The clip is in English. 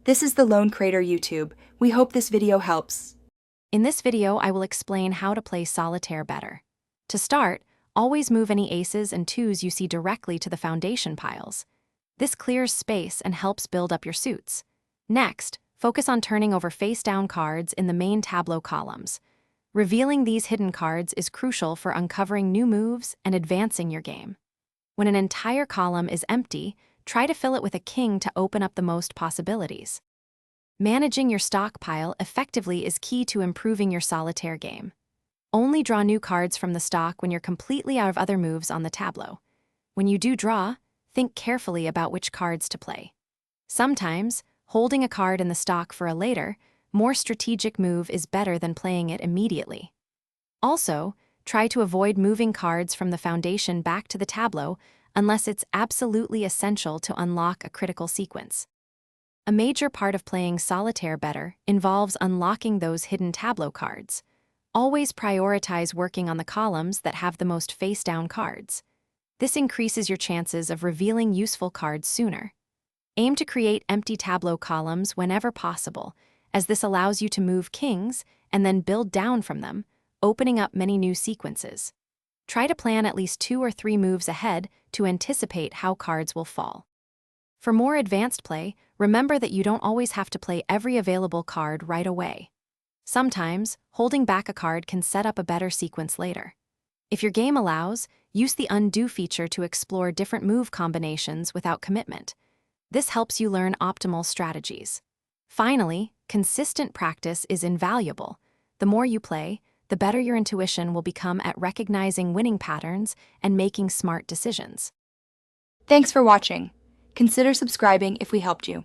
This is the Lone Crater YouTube. We hope this video helps. In this video, I will explain how to play Solitaire better. To start, always move any aces and twos you see directly to the foundation piles. This clears space and helps build up your suits. Next, focus on turning over face-down cards in the main tableau columns. Revealing these hidden cards is crucial for uncovering new moves and advancing your game. When an entire column is empty, try to fill it with a king to open up the most possibilities. Managing your stockpile effectively is key to improving your solitaire game. Only draw new cards from the stock when you're completely out of other moves on the tableau. When you do draw, think carefully about which cards to play. Sometimes, holding a card in the stock for a later, more strategic move is better than playing it immediately. Also, try to avoid moving cards from the foundation back to the tableau unless it's absolutely essential to unlock a critical sequence. A major part of playing solitaire better involves unlocking those hidden tableau cards. Always prioritize working on the columns that have the most face-down cards. This increases your chances of revealing useful cards sooner. Aim to create empty tableau columns whenever possible, as this allows you to move kings and then build down from them, opening up many new sequences. Try to plan at least 2 or 3 moves ahead to anticipate how cards will fall. For more advanced play, remember that you don't always have to play every available card right away. Sometimes, holding back a card can set up a better sequence later. If your game allows, use the undo feature to explore different move combinations without commitment. This helps you learn optimal strategies. Finally, consistent practice is invaluable. The more you play, the better your intuition will become at recognizing winning patterns and making smart decisions. Thanks for watching. Consider subscribing if we helped you.